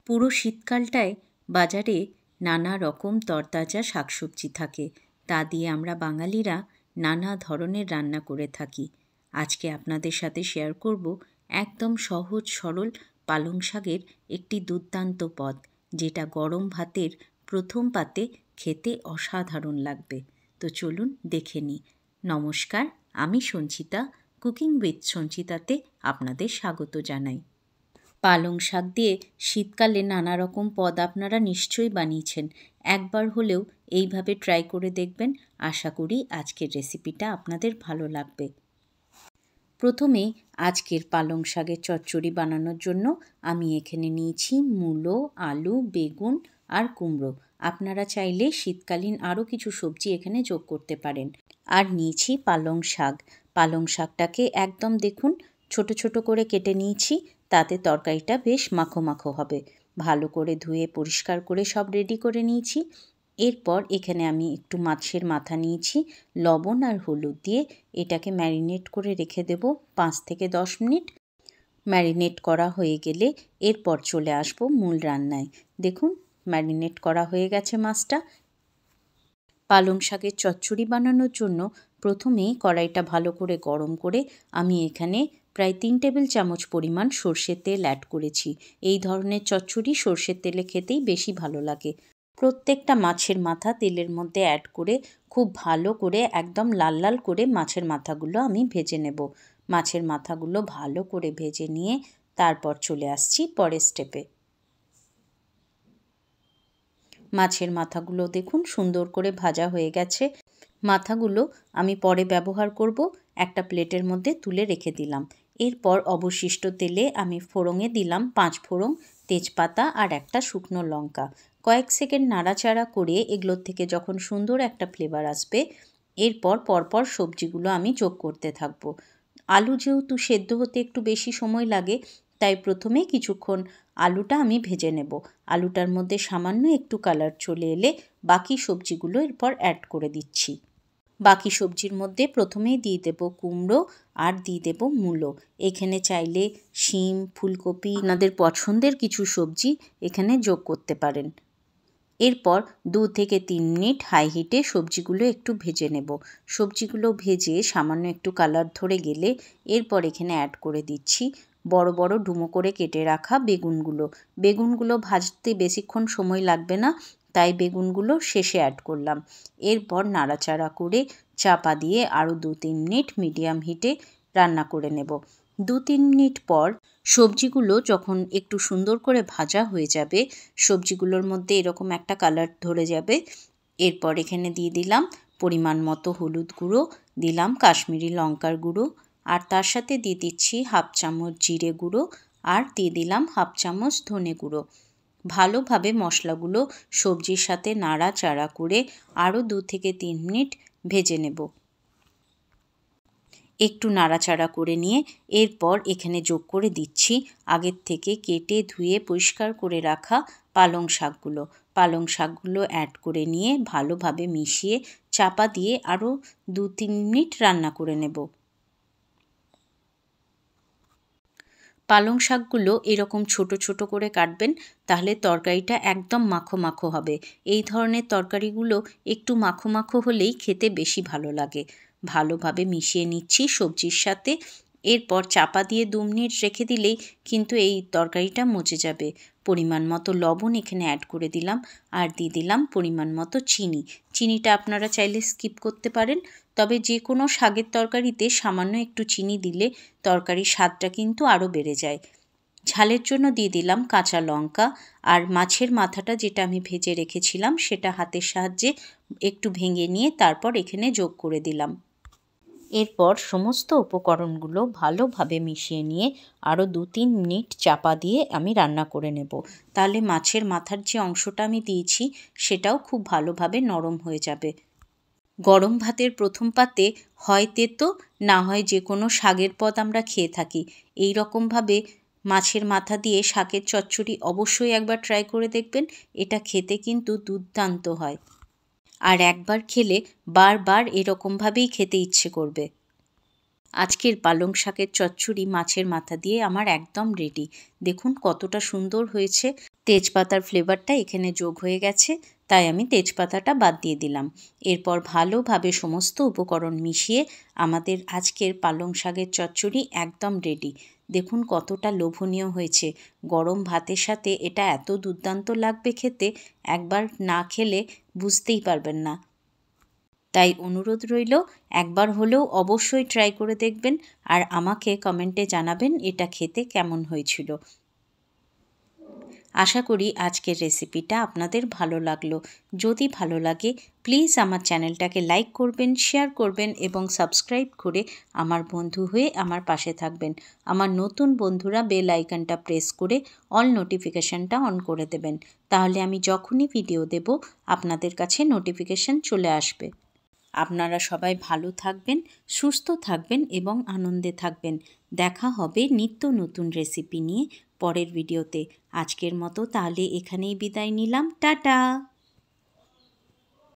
পুরো শীতকালটায় বাজারে নানা রকম তরতাজা শাকসবজি থাকে, তা দিয়ে আমরা বাঙালিরা নানা ধরনের রান্না করে থাকি। আজকে আপনাদের সাথে শেয়ার করব একদম সহজ সরল পালং শাকের একটি দুর্দান্ত পদ, যেটা গরম ভাতের প্রথম পাতে খেতে অসাধারণ লাগবে। তো চলুন দেখে নিই। নমস্কার, আমি সঞ্চিতা। কুকিং উইথ সঞ্চিতাতে আপনাদের স্বাগত জানাই। পালং শাক দিয়ে শীতকালে নানা রকম পদ আপনারা নিশ্চয়ই বানিয়েছেন। একবার হলেও এইভাবে ট্রাই করে দেখবেন। আশা করি আজকের রেসিপিটা আপনাদের ভালো লাগবে। প্রথমে আজকের পালং শাকের চচ্চড়ি বানানোর জন্য আমি এখানে নিয়েছি মূলো, আলু, বেগুন আর কুমড়ো। আপনারা চাইলে শীতকালীন আরও কিছু সবজি এখানে যোগ করতে পারেন। আর নিয়েছি পালং শাক। পালং শাকটাকে একদম দেখুন ছোট ছোট করে কেটে নিয়েছি, তাতে তরকারিটা বেশ মাখো মাখো হবে। ভালো করে ধুয়ে পরিষ্কার করে সব রেডি করে নিয়েছি। এরপর এখানে আমি একটু মাছের মাথা নিয়েছি, লবণ আর হলুদ দিয়ে এটাকে ম্যারিনেট করে রেখে দেব 5 থেকে 10 মিনিট। ম্যারিনেট করা হয়ে গেলে এরপর চলে আসব মূল রান্নায়। দেখুন ম্যারিনেট করা হয়ে গেছে মাছটা। পালং শাকের চচ্চড়ি বানানোর জন্য প্রথমেই কড়াইটা ভালো করে গরম করে আমি এখানে প্রায় 3 টেবিল চামচ পরিমাণ সর্ষের তেল অ্যাড করেছি। এই ধরনের চচ্চড়ি সর্ষের তেলে খেতেই বেশি ভালো লাগে। প্রত্যেকটা মাছের মাথা তেলের মধ্যে অ্যাড করে খুব ভালো করে একদম লাল লাল করে মাছের মাথাগুলো আমি ভেজে নেব। মাছের মাথাগুলো ভালো করে ভেজে নিয়ে তারপর চলে আসছি পরের স্টেপে। মাছের মাথাগুলো দেখুন সুন্দর করে ভাজা হয়ে গেছে। মাথাগুলো আমি পরে ব্যবহার করব, একটা প্লেটের মধ্যে তুলে রেখে দিলাম। এরপর অবশিষ্ট তেলে আমি ফোড়ঙে দিলাম 5 ফোড়ন, তেজপাতা আর একটা শুকনো লঙ্কা। কয়েক সেকেন্ড নাড়াচাড়া করে এগুলোর থেকে যখন সুন্দর একটা ফ্লেভার আসবে, এরপর পরপর সবজিগুলো আমি যোগ করতে থাকবো। আলু যেহেতু সেদ্ধ হতে একটু বেশি সময় লাগে, তাই প্রথমে কিছুক্ষণ আলুটা আমি ভেজে নেব। আলুটার মধ্যে সামান্য একটু কালার চলে এলে বাকি সবজিগুলো এরপর অ্যাড করে দিচ্ছি। বাকি সবজির মধ্যে প্রথমেই দিয়ে দেব কুমড়ো আর দিয়ে দেব মূলো। এখানে চাইলে শিম, ফুলকপি, আপনাদের পছন্দের কিছু সবজি এখানে যোগ করতে পারেন। এরপর 2 থেকে 3 মিনিট হাই হিটে সবজিগুলো একটু ভেজে নেব। সবজিগুলো ভেজে সামান্য একটু কালার ধরে গেলে এরপর এখানে অ্যাড করে দিচ্ছি বড় বড় ডুমো করে কেটে রাখা বেগুনগুলো। বেগুনগুলো ভাজতে বেশিক্ষণ সময় লাগবে না, তাই বেগুনগুলো শেষে অ্যাড করলাম। এরপর নাড়াচাড়া করে চাপা দিয়ে আরও 2-3 মিনিট মিডিয়াম হিটে রান্না করে নেব। 2-3 মিনিট পর সবজিগুলো যখন একটু সুন্দর করে ভাজা হয়ে যাবে, সবজিগুলোর মধ্যে এরকম একটা কালার ধরে যাবে, এরপর এখানে দিয়ে দিলাম পরিমাণ মতো হলুদ গুঁড়ো, দিলাম কাশ্মীরি লঙ্কার গুঁড়ো, আর তার সাথে দিয়ে দিচ্ছি 1/2 চামচ জিরে গুঁড়ো আর দিয়ে দিলাম 1/2 চামচ ধনে গুঁড়ো। ভালোভাবে মশলাগুলো সবজির সাথে নাড়াচাড়া করে আরও 2 থেকে 3 মিনিট ভেজে নেব। একটু নাড়াচাড়া করে নিয়ে এরপর এখানে যোগ করে দিচ্ছি আগের থেকে কেটে ধুয়ে পরিষ্কার করে রাখা পালং শাকগুলো। পালং শাকগুলো অ্যাড করে নিয়ে ভালোভাবে মিশিয়ে চাপা দিয়ে আরও 2-3 মিনিট রান্না করে নেব। পালং শাকগুলো এরকম ছোট ছোট করে কাটবেন, তাহলে তরকারিটা একদম মাখো মাখো হবে। এই ধরনের তরকারিগুলো একটু মাখো মাখো হলেই খেতে বেশি ভালো লাগে। ভালোভাবে মিশিয়ে নিচ্ছি সবজির সাথে। এরপর চাপা দিয়ে 2 মিনিট রেখে দিলেই কিন্তু এই তরকারিটা মজে যাবে। পরিমাণ মতো লবণ এখানে অ্যাড করে দিলাম আর দিয়ে দিলাম পরিমাণ মতো চিনি। চিনিটা আপনারা চাইলে স্কিপ করতে পারেন, তবে যে কোনো শাকের তরকারিতে সামান্য একটু চিনি দিলে তরকারির স্বাদটা কিন্তু আরও বেড়ে যায়। ঝালের জন্য দিয়ে দিলাম কাঁচা লঙ্কা আর মাছের মাথাটা যেটা আমি ভেজে রেখেছিলাম সেটা হাতের সাহায্যে একটু ভেঙে নিয়ে তারপর এখানে যোগ করে দিলাম। এরপর সমস্ত উপকরণগুলো ভালোভাবে মিশিয়ে নিয়ে আরও 2-3 মিনিট চাপা দিয়ে আমি রান্না করে নেব। তাহলে মাছের মাথার যে অংশটা আমি দিয়েছি সেটাও খুব ভালোভাবে নরম হয়ে যাবে। গরম ভাতের প্রথম পাতে হয় তেতো, না হয় যে কোনো শাকের পদ আমরা খেয়ে থাকি। এই রকমভাবে মাছের মাথা দিয়ে শাকের চচ্চড়ি অবশ্যই একবার ট্রাই করে দেখবেন। এটা খেতে কিন্তু দুর্দান্ত হয়, আর একবার খেলে বারবার এরকমভাবেই খেতে ইচ্ছে করবে। আজকের পালং শাকের চচ্চড়ি মাছের মাথা দিয়ে আমার একদম রেডি। দেখুন কতটা সুন্দর হয়েছে। তেজপাতার ফ্লেভারটা এখানে যোগ হয়ে গেছে, তাই আমি তেজপাতাটা বাদ দিয়ে দিলাম। এরপর ভালোভাবে সমস্ত উপকরণ মিশিয়ে আমাদের আজকের পালং শাকের চচ্চড়ি একদম রেডি। দেখুন কতটা লোভনীয় হয়েছে। গরম ভাতের সাথে এটা এত দুর্দান্ত লাগবে খেতে, একবার না খেলে বুঝতেই পারবেন না। তাই অনুরোধ রইল, একবার হলেও অবশ্যই ট্রাই করে দেখবেন আর আমাকে কমেন্টে জানাবেন এটা খেতে কেমন হয়েছিল। আশা করি আজকের রেসিপিটা আপনাদের ভালো লাগলো। যদি ভালো লাগে প্লিজ আমার চ্যানেলটাকে লাইক করবেন, শেয়ার করবেন এবং সাবস্ক্রাইব করে আমার বন্ধু হয়ে আমার পাশে থাকবেন। আমার নতুন বন্ধুরা বেল আইকনটা প্রেস করে অল নোটিফিকেশানটা অন করে দেবেন, তাহলে আমি যখনই ভিডিও দেব আপনাদের কাছে নোটিফিকেশান চলে আসবে। আপনারা সবাই ভালো থাকবেন, সুস্থ থাকবেন এবং আনন্দে থাকবেন। দেখা হবে নিত্য নতুন রেসিপি নিয়ে পরের ভিডিওতে। আজকের মতো তাহলে এখানেই বিদায় নিলাম। টাটা।